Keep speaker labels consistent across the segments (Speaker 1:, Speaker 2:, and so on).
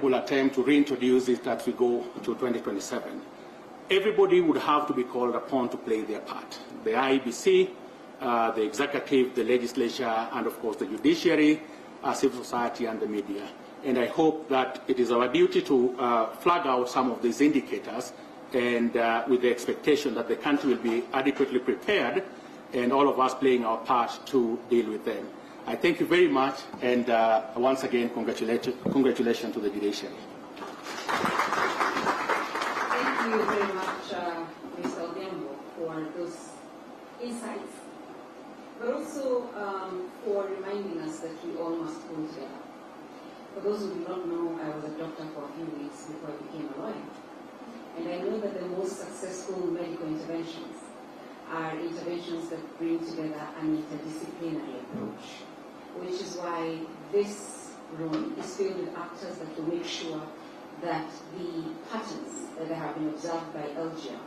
Speaker 1: will attempt to reintroduce it as we go to 2027. Everybody would have to be called upon to play their part. The IEBC, the executive, the legislature, and of course the judiciary, civil society, and the media. And I hope that it is our duty to flag out some of these indicators, and with the expectation that the country will be adequately prepared, and all of us playing our part to deal with them. I thank you very much, and once again, congratulations to the judiciary.
Speaker 2: Thank you very much, Mr. Odhiambo, for those insights, but also for reminding us that we all must pull together. For those who do not know, I was a doctor for a few weeks before I became a lawyer. And I know that the most successful medical interventions are interventions that bring together an interdisciplinary approach, which is why this room is filled with actors that will make sure that the patterns that have been observed by LGR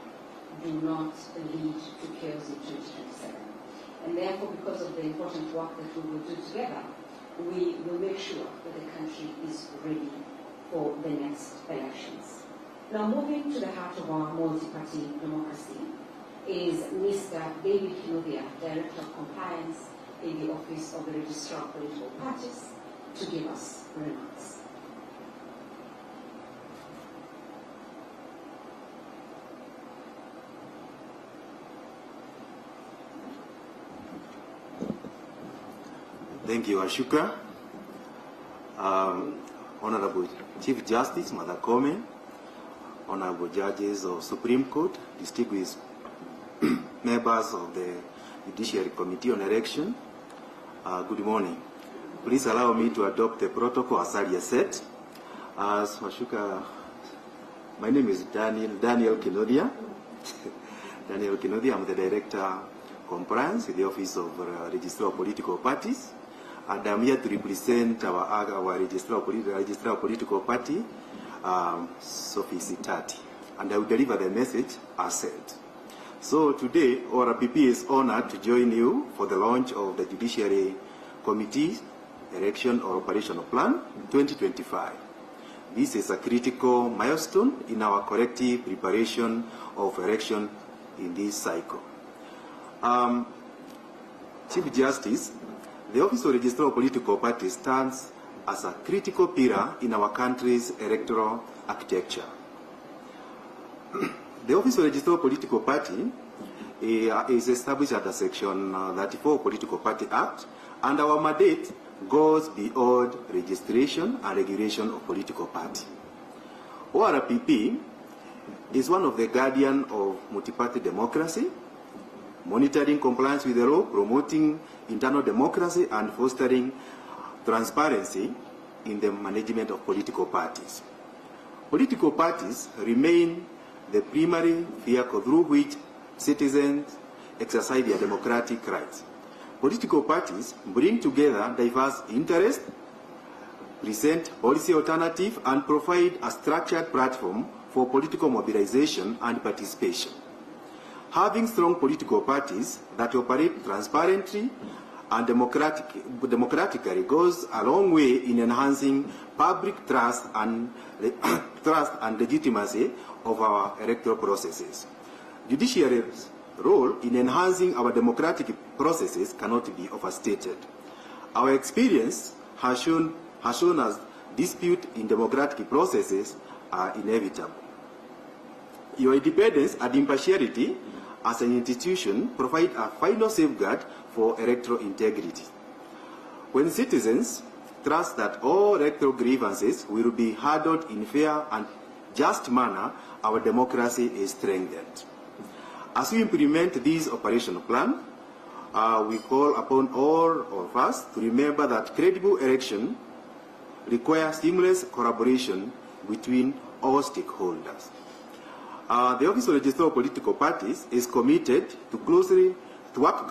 Speaker 2: do not lead to chaos in 2027. And therefore, because of the important work that we will do together, we will make sure that the country is ready for the next elections. Now, moving to the heart of our multi-party democracy is Mr. David Maraga, Director of Compliance in the Office of the Registrar of Political Parties, to give us remarks.
Speaker 3: Thank you, Ashuka. Honorable Chief Justice Martha Koome, Honorable Judges of Supreme Court, distinguished members of the Judiciary Committee on Election, good morning. Please allow me to adopt the protocol as earlier set. As Ashuka, my name is Daniel Kinodia. Daniel Kinodia, I'm the Director of Compliance with the Office of Registrar of Political Parties. And I'm here to represent our Registrar of Political Party, Sophie Sitati. And I will deliver the message as said. So today, ORPP is honored to join you for the launch of the Judiciary Committee Election or Operational Plan 2025. This is a critical milestone in our collective preparation of election in this cycle. Chief Justice, the Office of Registrar of Political Parties stands as a critical pillar in our country's electoral architecture. The Office of Registrar of Political Party is established under Section 34 Political Party Act, and our mandate goes beyond registration and regulation of political party. ORPP is one of the guardians of multi-party democracy, monitoring compliance with the law, promoting internal democracy, and fostering transparency in the management of political parties. Political parties remain the primary vehicle through which citizens exercise their democratic rights. Political parties bring together diverse interests, present policy alternatives, and provide a structured platform for political mobilization and participation. Having strong political parties that operate transparently and democratically goes a long way in enhancing public trust and legitimacy of our electoral processes. Judiciary's role in enhancing our democratic processes cannot be overstated. Our experience has shown us disputes in democratic processes are inevitable. Your independence and impartiality as an institution provide a final safeguard for electoral integrity. When citizens trust that all electoral grievances will be handled in fair and just manner, our democracy is strengthened. As we implement this operational plan, we call upon all of us to remember that credible election requires seamless collaboration between all stakeholders. The Office of Registrar of Political Parties is committed to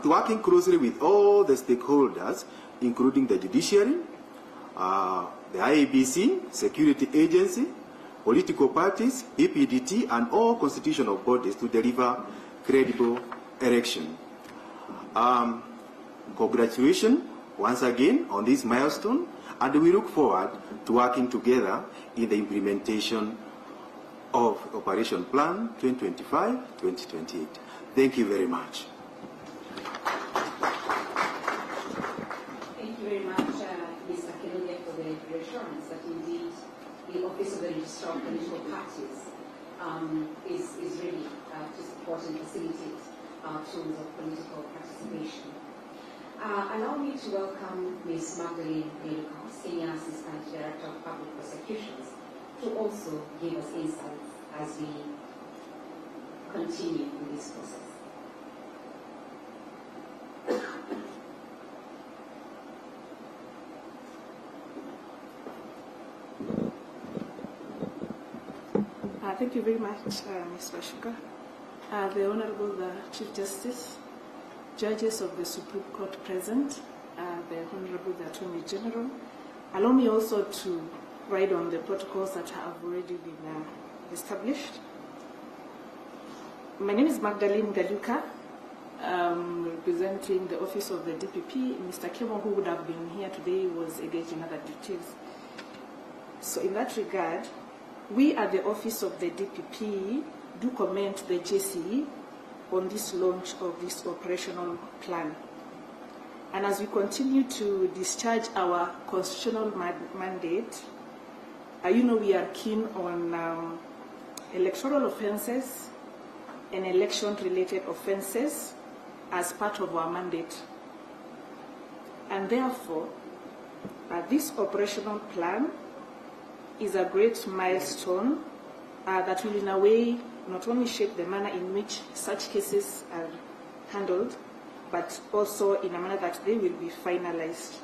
Speaker 3: working closely with all the stakeholders, including the judiciary, the IEBC, security agency, political parties, PPDT, and all constitutional bodies to deliver credible election. Congratulations once again on this milestone, and we look forward to working together in the implementation of Operation Plan 2025-2028. Thank you very much.
Speaker 2: Thank you very much, Mr. Kenoge, for the reassurance that indeed the Office of the Registrar of Political Parties is ready to support and facilitate tools of political participation. Allow me to welcome Ms. Magdalene Maraga, Senior Assistant Director of Public Prosecutions, to also give us insights as we continue in this process.
Speaker 4: Thank you very much, Ms. Washuka. The Honorable Chief Justice, judges of the Supreme Court present, the Honorable Attorney General. Allow me also to write on the protocols that have already been established. My name is Magdalene Galuka, representing the Office of the DPP. Mr. Kemo, who would have been here today, was engaged in other duties. So in that regard, we at the Office of the DPP do commend the JCE on this launch of this operational plan. And as we continue to discharge our constitutional mandate, you know we are keen on electoral offences and election-related offences as part of our mandate. And therefore, this operational plan is a great milestone that will in a way not only shape the manner in which such cases are handled, but also in a manner that they will be finalized.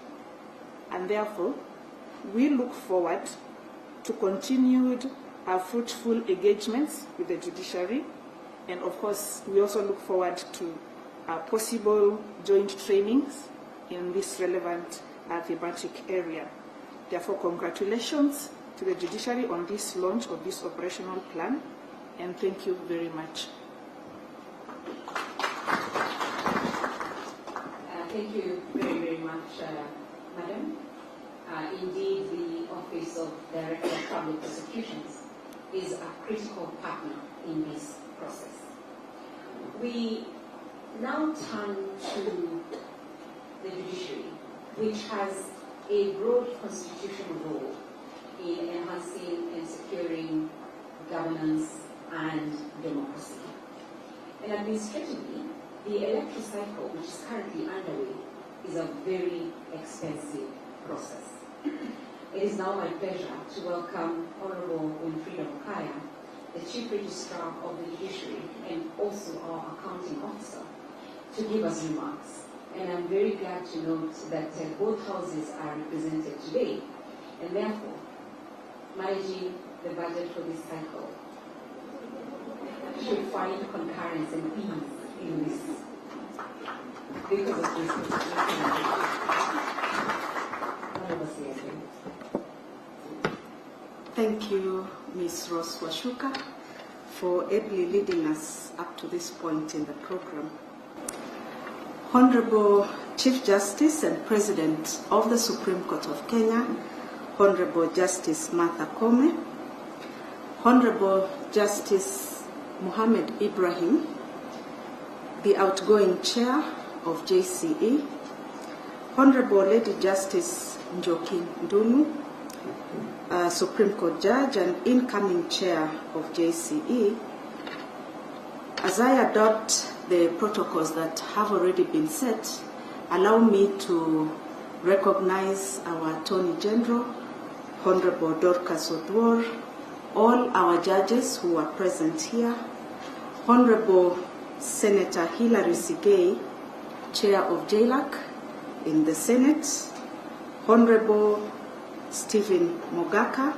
Speaker 4: And therefore, we look forward to continued fruitful engagements with the judiciary, and of course, we also look forward to possible joint trainings in this relevant thematic area. Therefore, congratulations to the judiciary on this launch of this operational plan, and thank you very much.
Speaker 2: Thank you very, very much, Madam. Indeed, the Office of Director of Public Prosecutions is a critical partner in this process. We now turn to the judiciary, which has a broad constitutional role in enhancing and securing governance and democracy. And administratively, the electoral cycle, which is currently underway, is a very expensive process. It is now my pleasure to welcome Honorable Winfrida Mukaya, the Chief Registrar of the Judiciary and also our Accounting Officer, to give us remarks. And I'm very glad to note that both houses are represented today, and therefore, managing the budget for this cycle should find concurrence and ease in this because of this.
Speaker 5: Thank you, Ms. Rose Washuka, for ably leading us up to this point in the program. Honorable Chief Justice and President of the Supreme Court of Kenya, Honorable Justice Martha Koome, Honorable Justice Mohammed Ibrahim, the outgoing Chair of JCE, Honorable Lady Justice Njoki Ndunu, Supreme Court Judge and incoming Chair of JCE, as I adopt the protocols that have already been set, allow me to recognize our Attorney General, Honorable Dorcas Odwor, all our judges who are present here, Honorable Senator Hilary Sigei, Chair of JLAC in the Senate, Honorable Stephen Mogaka,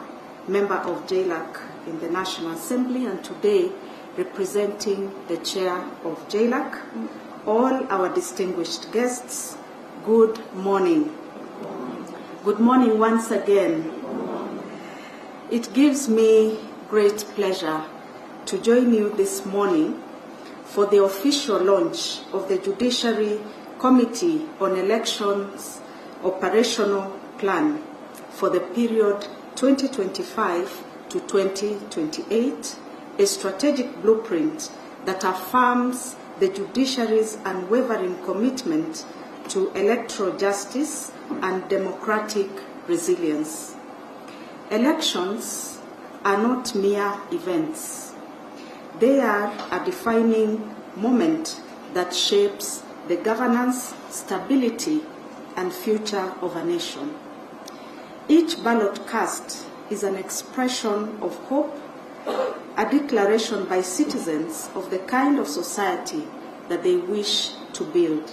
Speaker 5: Member of JLAC in the National Assembly, and today representing the Chair of JLAC, all our distinguished guests, good morning. Good morning once again. It gives me great pleasure to join you this morning for the official launch of the Judiciary Committee on Elections Operational Plan for the period 2025 to 2028, a strategic blueprint that affirms the judiciary's unwavering commitment to electoral justice and democratic resilience. Elections are not mere events. They are a defining moment that shapes the governance, stability, and future of a nation. Each ballot cast is an expression of hope, a declaration by citizens of the kind of society that they wish to build.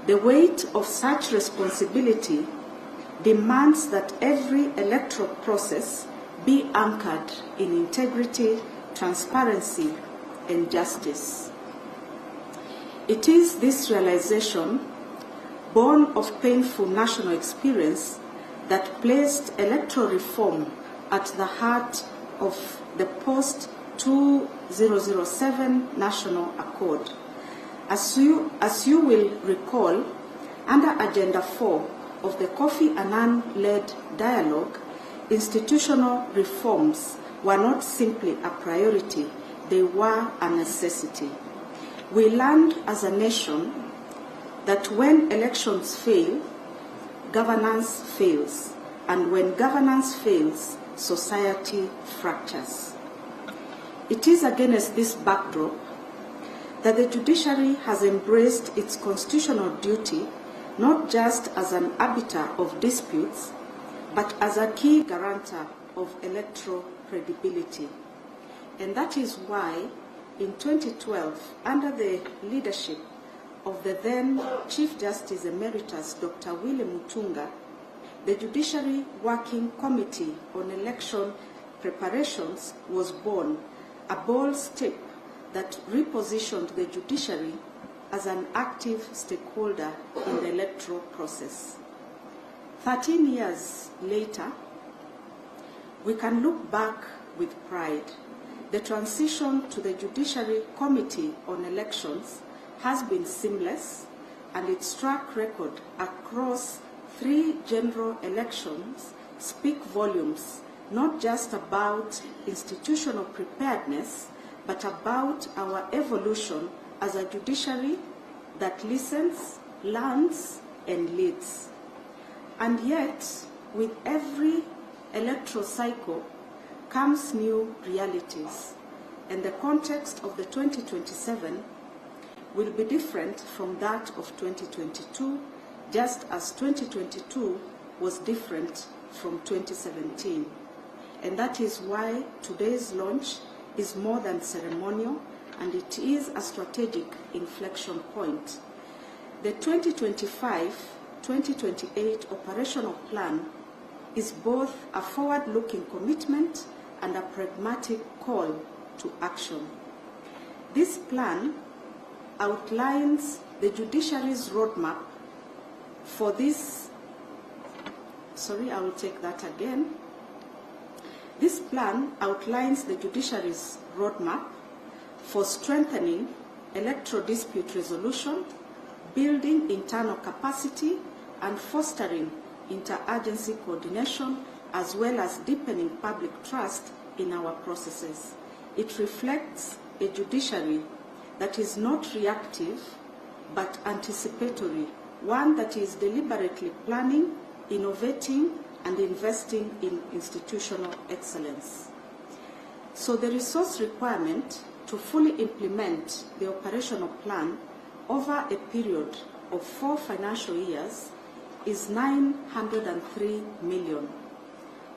Speaker 5: The weight of such responsibility demands that every electoral process be anchored in integrity, transparency, and justice. It is this realization, born of painful national experience, that placed electoral reform at the heart of the post-2007 National Accord. As you will recall, under Agenda 4 of the Kofi Annan-led dialogue, institutional reforms were not simply a priority, they were a necessity. We learned as a nation that when elections fail, governance fails, and when governance fails, society fractures. It is against this backdrop that the judiciary has embraced its constitutional duty not just as an arbiter of disputes, but as a key guarantor of electoral credibility. And that is why, in 2012, under the leadership of the then Chief Justice Emeritus Dr. William Mutunga, the Judiciary Working Committee on Election Preparations was born, a bold step that repositioned the judiciary as an active stakeholder in the electoral process. 13 years later, we can look back with pride. The transition to the Judiciary Committee on Elections has been seamless, and its track record across 3 general elections speak volumes, not just about institutional preparedness, but about our evolution as a judiciary that listens, learns, and leads. And yet, with every electoral cycle comes new realities, and the context of the 2027 will be different from that of 2022, just as 2022 was different from 2017. And that is why today's launch is more than ceremonial, and it is a strategic inflection point. The 2025-2028 operational plan is both a forward-looking commitment and a pragmatic call to action. This plan outlines the judiciary's roadmap for this. Sorry, I will take that again. This plan outlines the judiciary's roadmap for strengthening electoral dispute resolution, building internal capacity, and fostering interagency coordination, as well as deepening public trust in our processes. It reflects a judiciary that is not reactive, but anticipatory, one that is deliberately planning, innovating, and investing in institutional excellence. So the resource requirement to fully implement the operational plan over a period of 4 financial years is 903 million,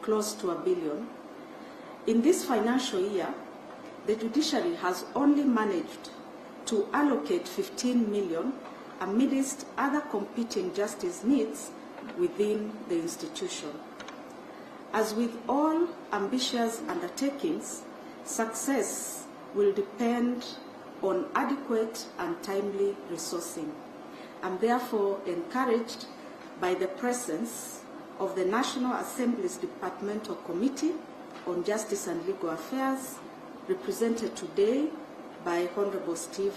Speaker 5: close to $1 billion. In this financial year, the judiciary has only managed to allocate 15 million amidst other competing justice needs within the institution. As with all ambitious undertakings, success will depend on adequate and timely resourcing. I'm therefore encouraged by the presence of the National Assembly's Departmental Committee on Justice and Legal Affairs, represented today by Honorable Steve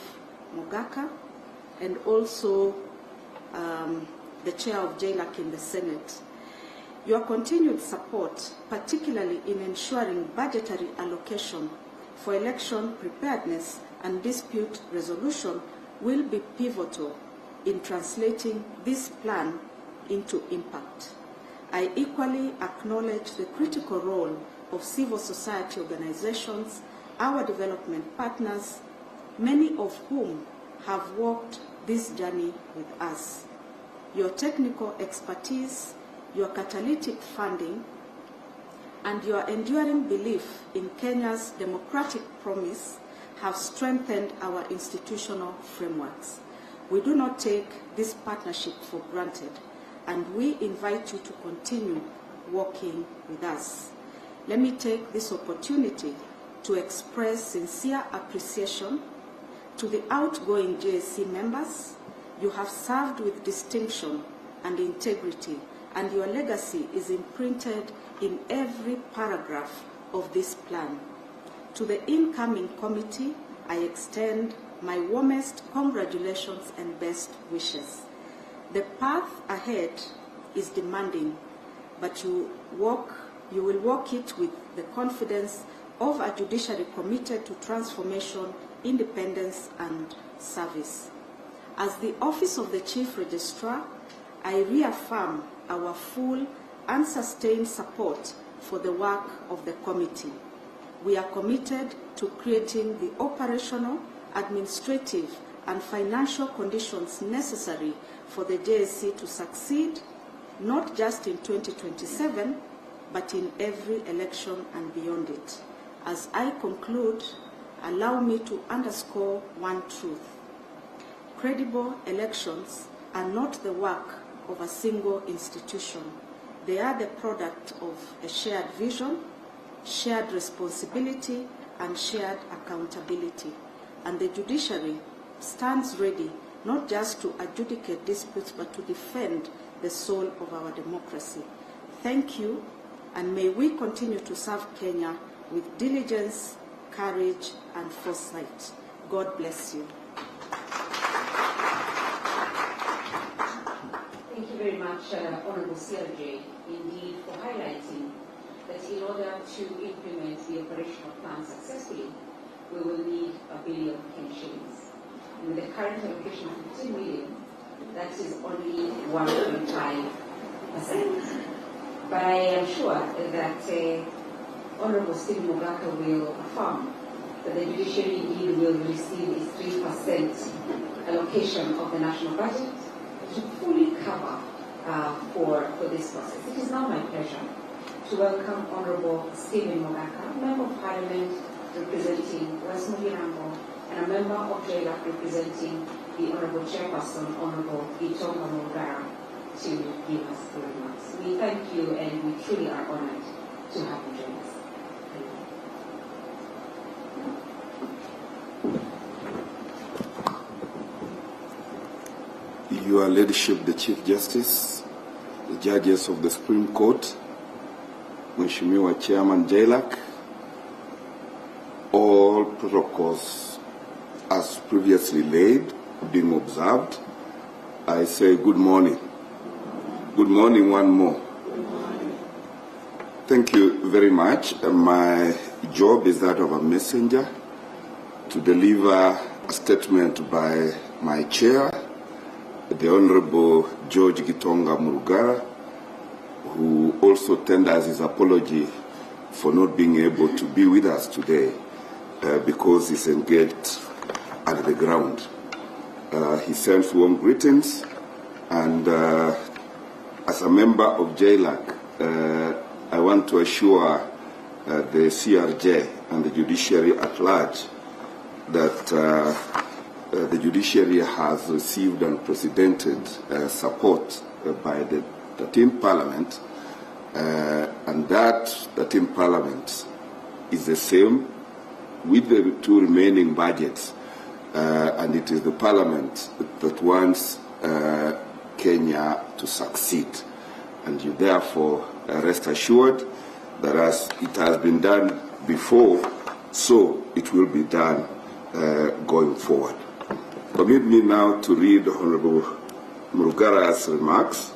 Speaker 5: Mogaka, and also the chair of JLAC in the Senate. Your continued support, particularly in ensuring budgetary allocation for election preparedness and dispute resolution, will be pivotal in translating this plan into impact. I equally acknowledge the critical role of civil society organizations, our development partners, many of whom have walked this journey with us. Your technical expertise, your catalytic funding, and your enduring belief in Kenya's democratic promise have strengthened our institutional frameworks. We do not take this partnership for granted, and we invite you to continue working with us. Let me take this opportunity to express sincere appreciation to the outgoing JSC members. You have served with distinction and integrity, and your legacy is imprinted in every paragraph of this plan. To the incoming committee, I extend my warmest congratulations and best wishes. The path ahead is demanding, but you will walk it with the confidence of a judiciary committed to transformation, independence, and service. As the Office of the Chief Registrar, I reaffirm our full and sustained support for the work of the committee. We are committed to creating the operational, administrative, and financial conditions necessary for the JSC to succeed, not just in 2027, but in every election and beyond it. As I conclude, allow me to underscore one truth. Credible elections are not the work of a single institution. They are the product of a shared vision, shared responsibility, and shared accountability. And the judiciary stands ready not just to adjudicate disputes, but to defend the soul of our democracy. Thank you, and may we continue to serve Kenya with diligence, courage, and foresight. God bless you.
Speaker 2: Thank you very much, Honorable CLJ, indeed, for highlighting that in order to implement the operational plan successfully, we will need $1 billion shillings. And with the current allocation of 15 million, that is only 1.5%. But I am sure that Honorable Stephen Maraga will affirm that the judiciary indeed will receive its 3% allocation of the national budget to fully cover for this process. It is now my pleasure to welcome Honorable Stephen Maraga, Member of Parliament representing West Mugirango, and a member of JLAC representing the Honorable Chairperson, Honorable Gitonga Mugara, to give us the remarks. We thank you, and we truly are honored to have you join us.
Speaker 6: Your Ladyship, the Chief Justice, the judges of the Supreme Court, Mheshimiwa Chairman JLAC, all protocols as previously laid being observed, I say good morning. Good morning one more. Thank you very much. My job is that of a messenger to deliver a statement by my chair, the Honorable George Gitonga Murugara, who also tenders his apology for not being able to be with us today because he's engaged at the ground. He sends warm greetings, and as a member of JLAC, I want to assure the CRJ and the judiciary at large that the judiciary has received unprecedented support by the 13th Parliament, and that 13th Parliament is the same with the two remaining budgets, and it is the Parliament that wants Kenya to succeed. And you therefore rest assured that as it has been done before, so it will be done going forward. Permit me now to read Honorable Murugara's remarks.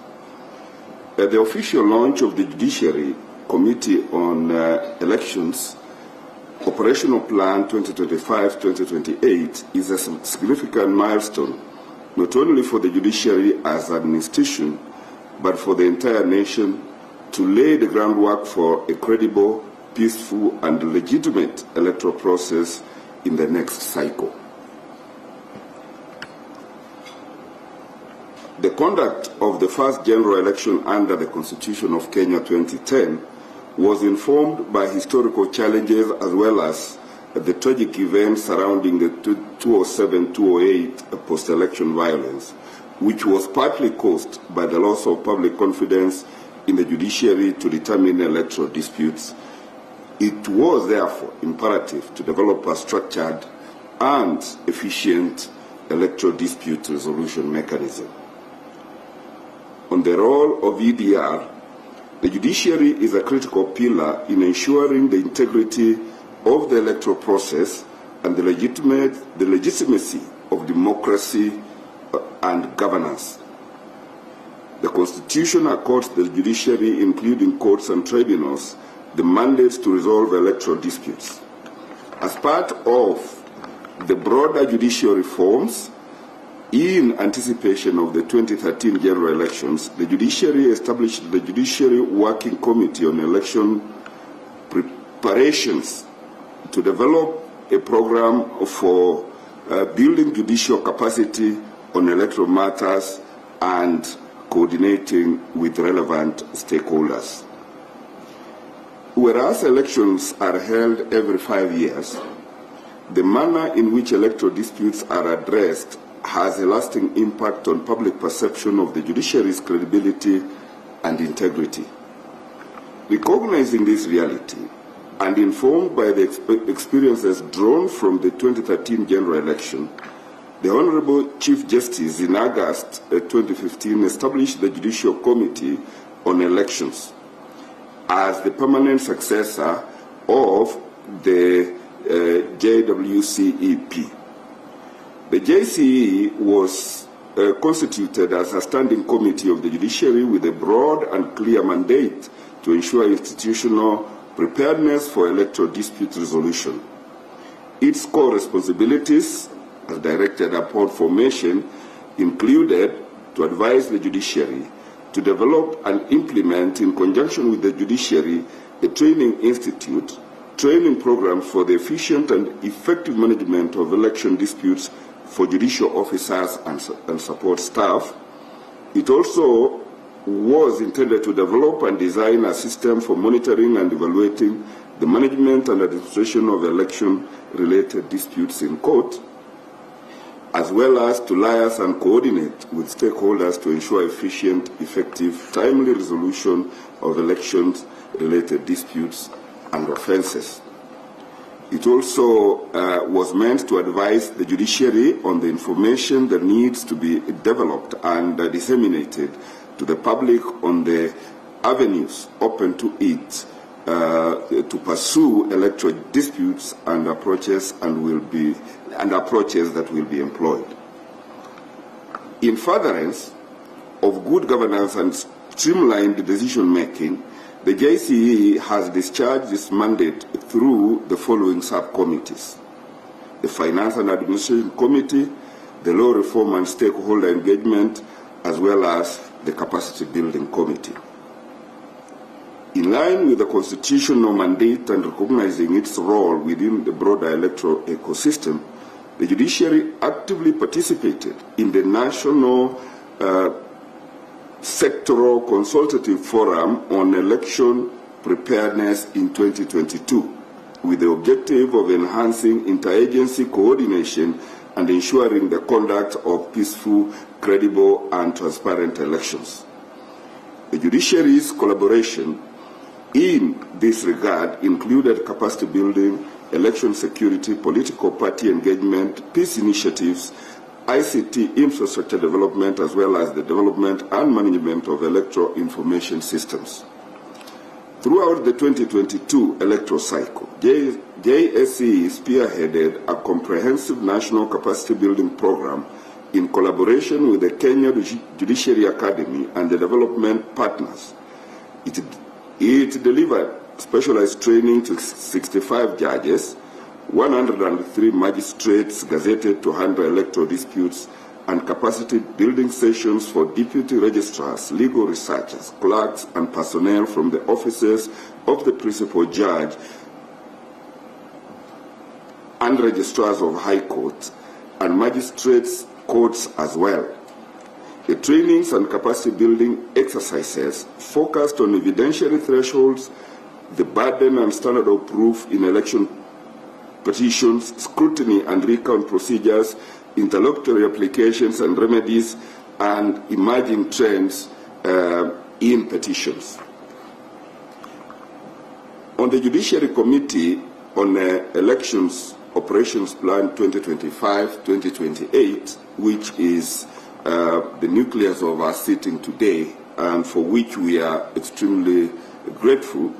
Speaker 6: The official launch of the Judiciary Committee on Elections Operational Plan 2025-2028 is a significant milestone, not only for the judiciary as an institution, but for the entire nation, to lay the groundwork for a credible, peaceful, and legitimate electoral process in the next cycle. The conduct of the first general election under the Constitution of Kenya 2010 was informed by historical challenges as well as the tragic events surrounding the 2007-2008 post-election violence, which was partly caused by the loss of public confidence in the judiciary to determine electoral disputes. It was therefore imperative to develop a structured and efficient electoral dispute resolution mechanism. On the role of EDR, the judiciary is a critical pillar in ensuring the integrity of the electoral process and the legitimacy of democracy and governance. The Constitution accords the judiciary, including courts and tribunals, the mandate to resolve electoral disputes. As part of the broader judicial reforms, in anticipation of the 2013 general elections, the judiciary established the Judiciary Working Committee on Election Preparations to develop a program for building judicial capacity on electoral matters and coordinating with relevant stakeholders. Whereas elections are held every 5 years, the manner in which electoral disputes are addressed has a lasting impact on public perception of the judiciary's credibility and integrity. Recognizing this reality and informed by the experiences drawn from the 2013 general election, the Honorable Chief Justice in August 2015 established the Judicial Committee on Elections as the permanent successor of the JWCEP. The JCE was constituted as a standing committee of the judiciary with a broad and clear mandate to ensure institutional preparedness for electoral dispute resolution. Its core responsibilities, as directed upon formation, included to advise the judiciary, to develop and implement in conjunction with the judiciary a training institute, training programs for the efficient and effective management of election disputes for judicial officers and support staff. It also was intended to develop and design a system for monitoring and evaluating the management and administration of election-related disputes in court, as well as to liaise and coordinate with stakeholders to ensure efficient, effective, timely resolution of elections-related disputes and offences. It also was meant to advise the judiciary on the information that needs to be developed and disseminated to the public on the avenues open to it to pursue electoral disputes and approaches that will be employed. In furtherance of good governance and streamlined decision-making, the JCE has discharged its mandate through the following subcommittees: the Finance and Administration Committee, the Law Reform and Stakeholder Engagement, as well as the Capacity Building Committee. In line with the constitutional mandate and recognizing its role within the broader electoral ecosystem, the judiciary actively participated in the National Sectoral Consultative Forum on Election Preparedness in 2022, with the objective of enhancing interagency coordination and ensuring the conduct of peaceful, credible, and transparent elections. The judiciary's collaboration in this regard included capacity building, election security, political party engagement, peace initiatives, ICT infrastructure development, as well as the development and management of electoral information systems. Throughout the 2022 electoral cycle, JSE spearheaded a comprehensive national capacity building program in collaboration with the Kenya Judiciary Academy and the development partners. It delivered specialized training to 65 judges, 103 magistrates gazetted to handle electoral disputes, and capacity building sessions for deputy registrars, legal researchers, clerks, and personnel from the offices of the principal judge and registrars of high courts and magistrates' courts as well. The trainings and capacity building exercises focused on evidentiary thresholds, the burden and standard of proof in election petitions, scrutiny and recount procedures, interlocutory applications and remedies, and emerging trends in petitions. On the Judiciary Committee on Elections Operations Plan 2025-2028, which is the nucleus of our sitting today, and for which we are extremely grateful,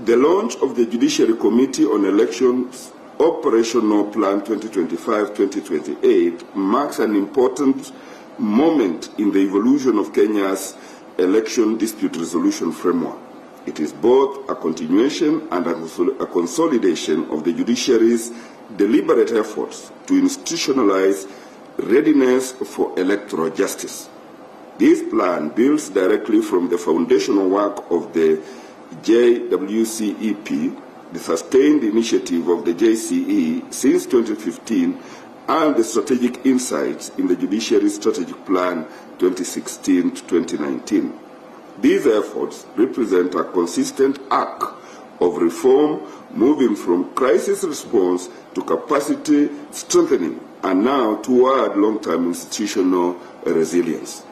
Speaker 6: the launch of the Judiciary Committee on Elections Operational Plan 2025-2028 marks an important moment in the evolution of Kenya's election dispute resolution framework. It is both a continuation and a consolidation of the judiciary's deliberate efforts to institutionalize readiness for electoral justice. This plan builds directly from the foundational work of the JWCEP, the sustained initiative of the JCE since 2015, and the strategic insights in the Judiciary Strategic Plan 2016 to 2019. These efforts represent a consistent arc of reform, moving from crisis response to capacity strengthening, and now toward long-term institutional resilience.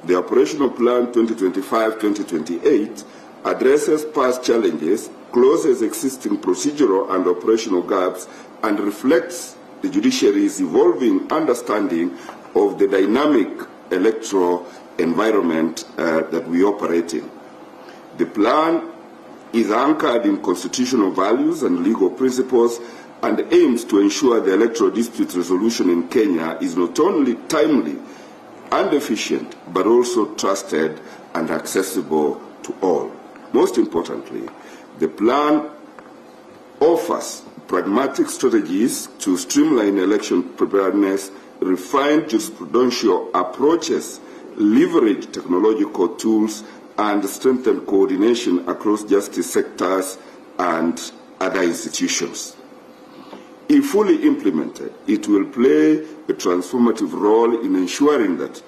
Speaker 6: The Operational Plan 2025-2028 addresses past challenges, closes existing procedural and operational gaps, and reflects the judiciary's evolving understanding of the dynamic electoral environment that we operate in. The plan is anchored in constitutional values and legal principles and aims to ensure the electoral dispute resolution in Kenya is not only timely and efficient, but also trusted and accessible to all. Most importantly, the plan offers pragmatic strategies to streamline election preparedness, refine jurisprudential approaches, leverage technological tools, and strengthen coordination across justice sectors and other institutions. If fully implemented, it will play a transformative role in ensuring that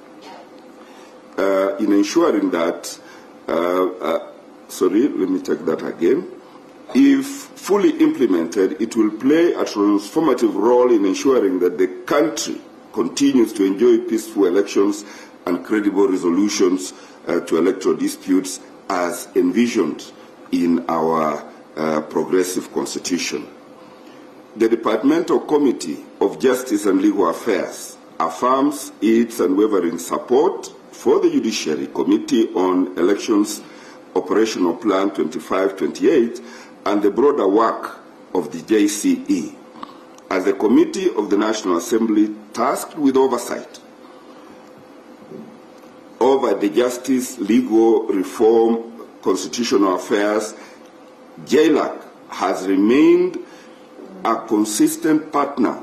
Speaker 6: If fully implemented, it will play a transformative role in ensuring that the country continues to enjoy peaceful elections and credible resolutions to electoral disputes as envisioned in our progressive constitution. The Departmental Committee of Justice and Legal Affairs affirms its unwavering support for the Judiciary Committee on Elections Operational Plan 25-28 and the broader work of the JCE. As the Committee of the National Assembly tasked with oversight over the justice, legal reform, constitutional affairs, JLAC has remained a consistent partner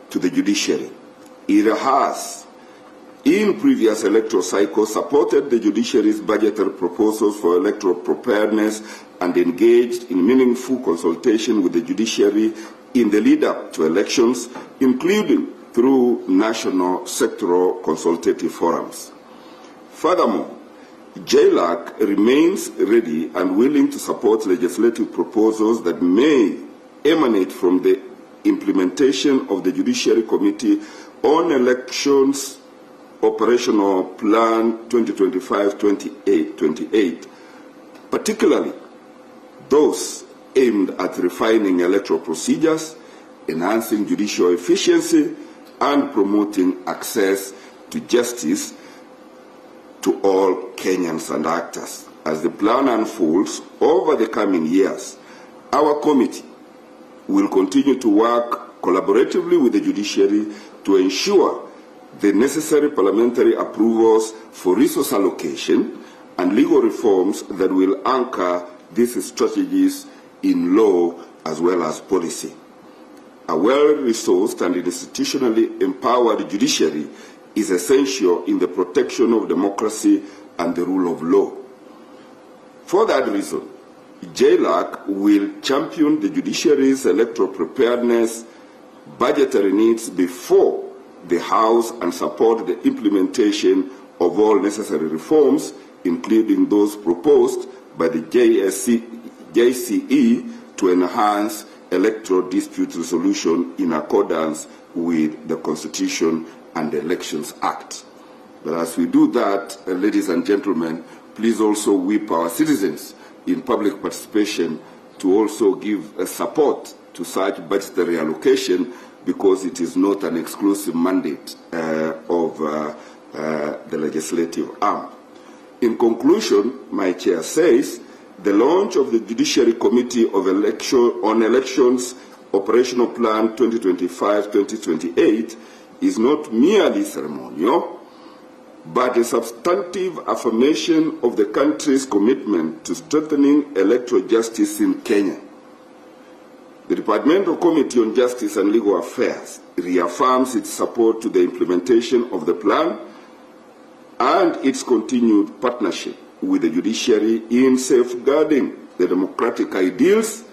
Speaker 6: to the judiciary. It has, in previous electoral cycles, supported the judiciary's budgetary proposals for electoral preparedness and engaged in meaningful consultation with the judiciary in the lead-up to elections, including through national sectoral consultative forums. Furthermore, JLAC remains ready and willing to support legislative proposals that may emanate from the implementation of the Judiciary Committee on Elections Operational Plan 2025-28, particularly those aimed at refining electoral procedures, enhancing judicial efficiency, and promoting access to justice to all Kenyans and actors. As the plan unfolds over the coming years, our committee will continue to work collaboratively with the judiciary to ensure the necessary parliamentary approvals for resource allocation and legal reforms that will anchor these strategies in law as well as policy. A well-resourced and institutionally empowered judiciary is essential in the protection of democracy and the rule of law. For that reason, JLAC will champion the judiciary's electoral preparedness, budgetary needs before the House and support the implementation of all necessary reforms, including those proposed by the JCE to enhance electoral dispute resolution in accordance with the Constitution and the Elections Act. But as we do that, ladies and gentlemen, please also whip our citizens in public participation to also give support to such budgetary allocation, because it is not an exclusive mandate of the legislative arm. In conclusion, my chair says, the launch of the Judiciary Committee on Elections Operational Plan 2025-2028 is not merely ceremonial, but a substantive affirmation of the country's commitment to strengthening electoral justice in Kenya. The Departmental Committee on Justice and Legal Affairs reaffirms its support to the implementation of the plan and its continued partnership with the judiciary in safeguarding the democratic ideals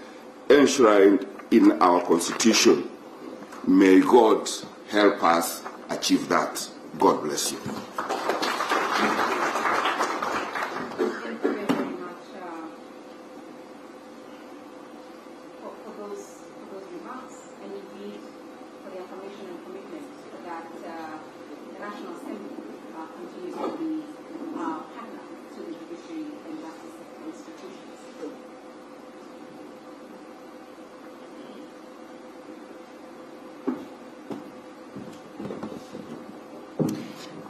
Speaker 6: enshrined in our Constitution. May God help us achieve that. God bless you.
Speaker 2: Thank you very much for those remarks, and indeed for the affirmation and commitment that the National Assembly continues to be partner to the judiciary and justice institutions.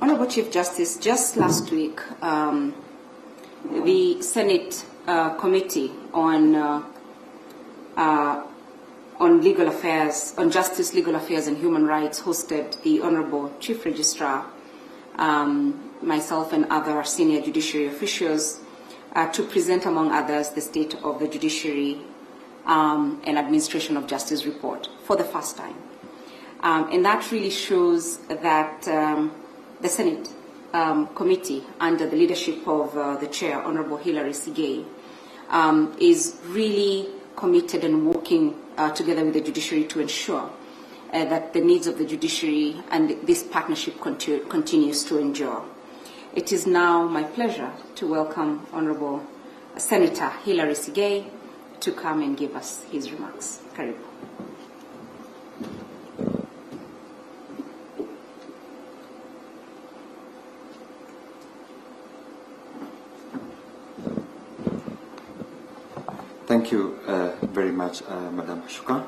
Speaker 7: Honorable Chief Justice, just last week, the Senate Committee on Legal Affairs, on Justice, Legal Affairs and Human Rights hosted the Honorable Chief Registrar, myself and other senior judiciary officials to present, among others, the state of the judiciary and administration of justice report for the first time. And that really shows that the Senate Committee, under the leadership of the Chair, Honorable Hilary Sigei, is really committed and working together with the judiciary to ensure that the needs of the judiciary and this partnership continues to endure. It is now my pleasure to welcome Honorable Senator Hilary Sigei to come and give us his remarks. Karibu.
Speaker 8: Thank you very much, Madam Shuka.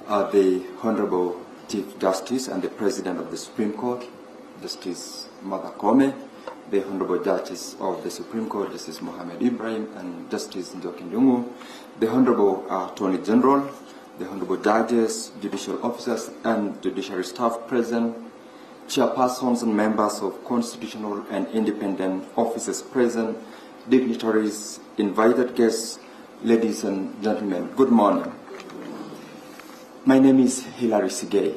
Speaker 8: The Honorable Chief Justice and the President of the Supreme Court, Justice Martha Koome, the Honorable Judges of the Supreme Court, Justice Mohammed Ibrahim and Justice Njoki Ndung'u, the Honorable Attorney General, the Honorable Judges, Judicial Officers and Judiciary Staff present, Chairpersons and members of constitutional and independent officers present, dignitaries, invited guests, ladies and gentlemen, good morning. My name is Hilary Sigei,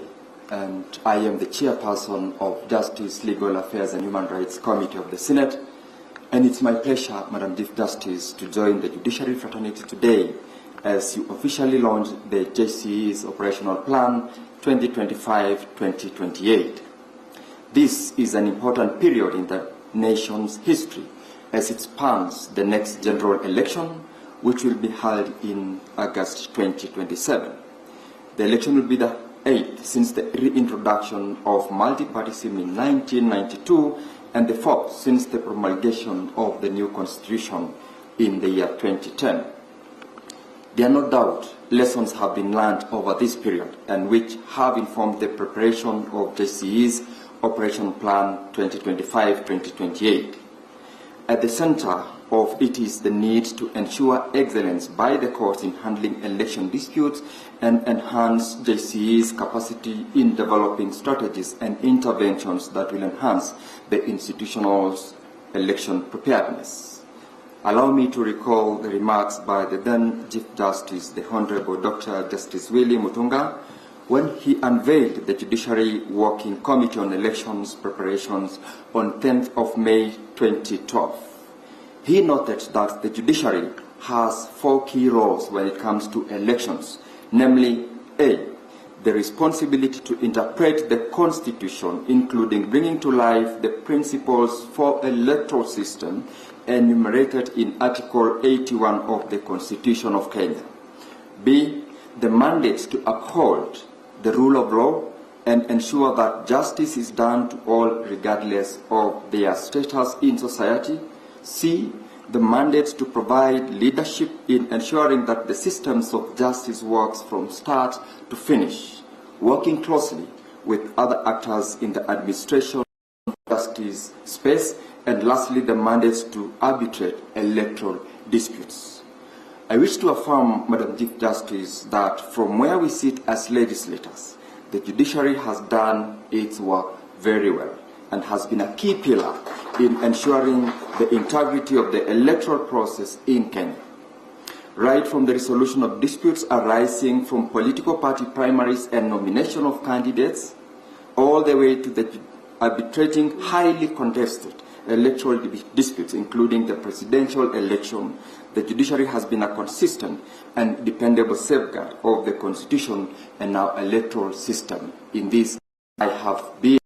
Speaker 8: and I am the chairperson of Justice, Legal Affairs and Human Rights Committee of the Senate, and it's my pleasure, Madam Chief Justice, to join the judiciary fraternity today as you officially launch the JCE's Operational Plan 2025-2028. This is an important period in the nation's history as it spans the next general election, which will be held in August 2027. The election will be the 8th since the reintroduction of multi-partyism in 1992 and the 4th since the promulgation of the new constitution in the year 2010. There are no doubt lessons have been learned over this period and which have informed the preparation of JCE's Operation Plan 2025-2028. At the center of it is the need to ensure excellence by the courts in handling election disputes and enhance JCE's capacity in developing strategies and interventions that will enhance the institutional's election preparedness. Allow me to recall the remarks by the then Chief Justice, the Honorable Dr. Justice Willie Mutunga, when he unveiled the Judiciary Working Committee on Elections Preparations on 10th of May 2012. He noted that the judiciary has 4 key roles when it comes to elections, namely, A, the responsibility to interpret the Constitution, including bringing to life the principles for electoral system enumerated in Article 81 of the Constitution of Kenya. B, the mandate to uphold the rule of law and ensure that justice is done to all regardless of their status in society. C, the mandate to provide leadership in ensuring that the systems of justice works from start to finish, working closely with other actors in the administration of justice space, and lastly, the mandate to arbitrate electoral disputes. I wish to affirm, Madam Chief Justice, that from where we sit as legislators, the judiciary has done its work very well and has been a key pillar in ensuring the integrity of the electoral process in Kenya. Right from the resolution of disputes arising from political party primaries and nomination of candidates, all the way to the arbitrating highly contested electoral disputes, including the presidential election, the judiciary has been a consistent and dependable safeguard of the Constitution and our electoral system. In this, I have been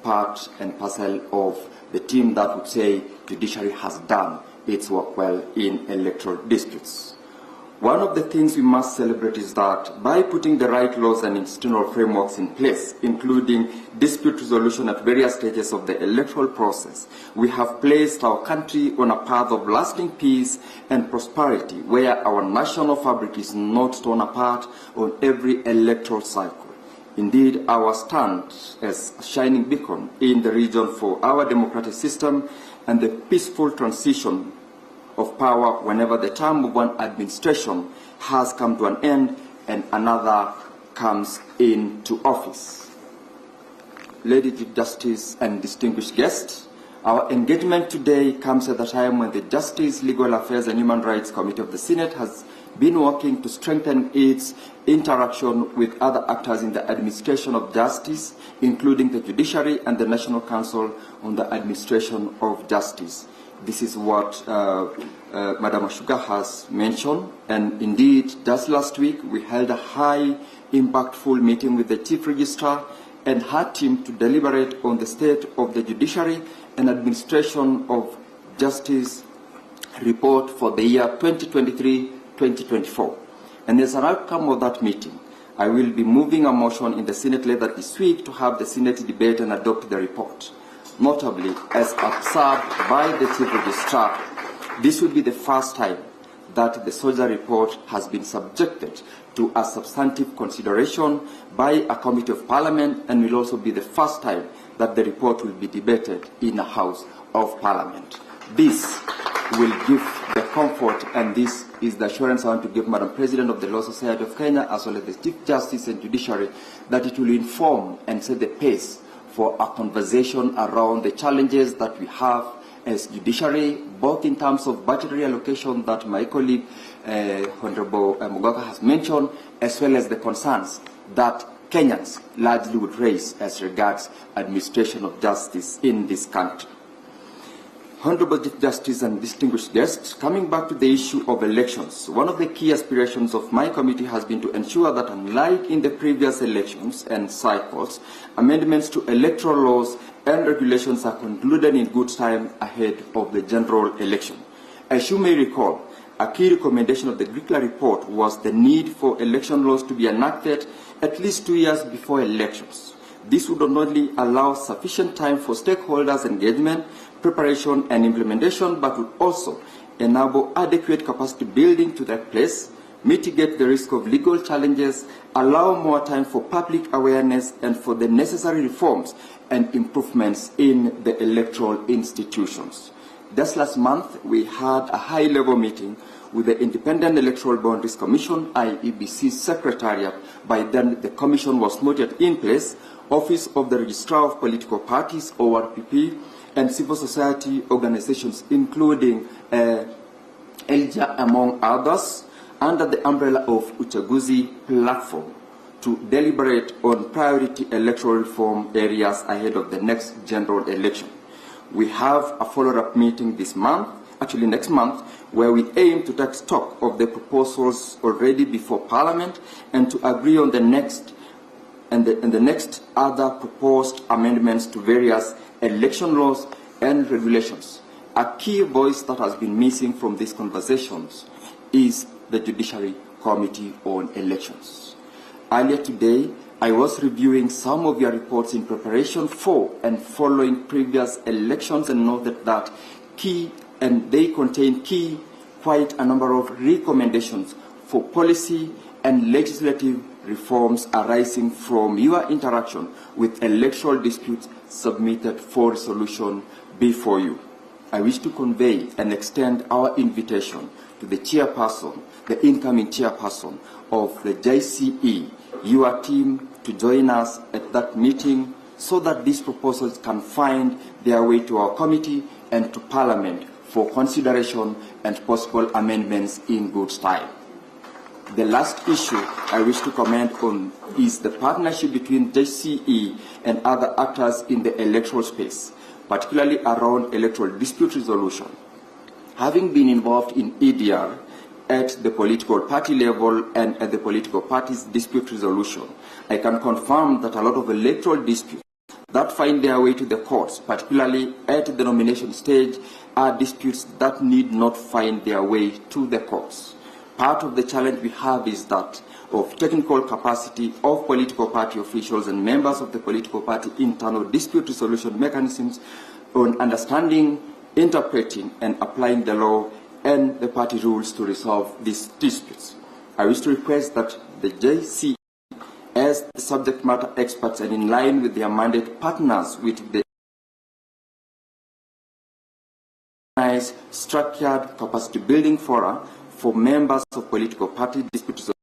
Speaker 8: part and parcel of the team that would say judiciary has done its work well in electoral disputes. One of the things we must celebrate is that by putting the right laws and institutional frameworks in place, including dispute resolution at various stages of the electoral process, we have placed our country on a path of lasting peace and prosperity where our national fabric is not torn apart on every electoral cycle. Indeed, our stand as a shining beacon in the region for our democratic system and the peaceful transition of power whenever the term of one administration has come to an end and another comes into office. Lady Chief Justice and distinguished guests, our engagement today comes at a time when the Justice, Legal Affairs and Human Rights Committee of the Senate has been working to strengthen its interaction with other actors in the administration of justice, including the judiciary and the National Council on the Administration of Justice. This is what Madam Ashuka has mentioned, and indeed, just last week we held a high impactful meeting with the Chief Registrar and her team to deliberate on the state of the judiciary and administration of justice report for the year 2023-2024. And as an outcome of that meeting, I will be moving a motion in the Senate later this week to have the Senate debate and adopt the report. Notably, as observed by the Chief Registrar, this will be the first time that the soldier report has been subjected to a substantive consideration by a committee of parliament, and will also be the first time that the report will be debated in a House of Parliament. This will give the comfort, and this is the assurance I want to give Madam President of the Law Society of Kenya, as well as the Chief Justice and Judiciary, that it will inform and set the pace for a conversation around the challenges that we have as judiciary, both in terms of budgetary allocation that my colleague, Honorable Mugaga, has mentioned, as well as the concerns that Kenyans largely would raise as regards administration of justice in this country. Honorable Chief Justice and distinguished guests, coming back to the issue of elections, one of the key aspirations of my committee has been to ensure that, unlike in the previous elections and cycles, amendments to electoral laws and regulations are concluded in good time ahead of the general election. As you may recall, a key recommendation of the Grikla report was the need for election laws to be enacted at least 2 years before elections. This would not only allow sufficient time for stakeholders' engagement, preparation and implementation, but would also enable adequate capacity building to take place, mitigate the risk of legal challenges, allow more time for public awareness and for the necessary reforms and improvements in the electoral institutions. Just last month, we had a high-level meeting with the Independent Electoral Boundaries Commission, IEBC Secretariat. By then, the commission was not yet in place. Office of the Registrar of Political Parties, ORPP, and civil society organizations, including ELJA, among others, under the umbrella of Uchaguzi platform, to deliberate on priority electoral reform areas ahead of the next general election. We have a follow-up meeting this month, actually next month, where we aim to take stock of the proposals already before Parliament and to agree on the next and the next other proposed amendments to various election laws and regulations. A key voice that has been missing from these conversations is the Judiciary Committee on Elections. Earlier today, I was reviewing some of your reports in preparation for and following previous elections and noted that they contain quite a number of recommendations for policy and legislative reforms arising from your interaction with electoral disputes submitted for resolution before you. I wish to convey and extend our invitation to the chairperson, the incoming chairperson of the JCE, your team, to join us at that meeting so that these proposals can find their way to our committee and to Parliament for consideration and possible amendments in good style. The last issue I wish to comment on is the partnership between JCE and other actors in the electoral space, particularly around electoral dispute resolution. Having been involved in EDR at the political party level and at the political party's dispute resolution, I can confirm that a lot of electoral disputes that find their way to the courts, particularly at the nomination stage, are disputes that need not find their way to the courts. Part of the challenge we have is that of technical capacity of political party officials and members of the political party internal dispute resolution mechanisms on understanding, interpreting, and applying the law and the party rules to resolve these disputes. I wish to request that the JCE, as the subject matter experts and in line with their mandate, partners with the structured capacity building fora for members of political party dispute resolution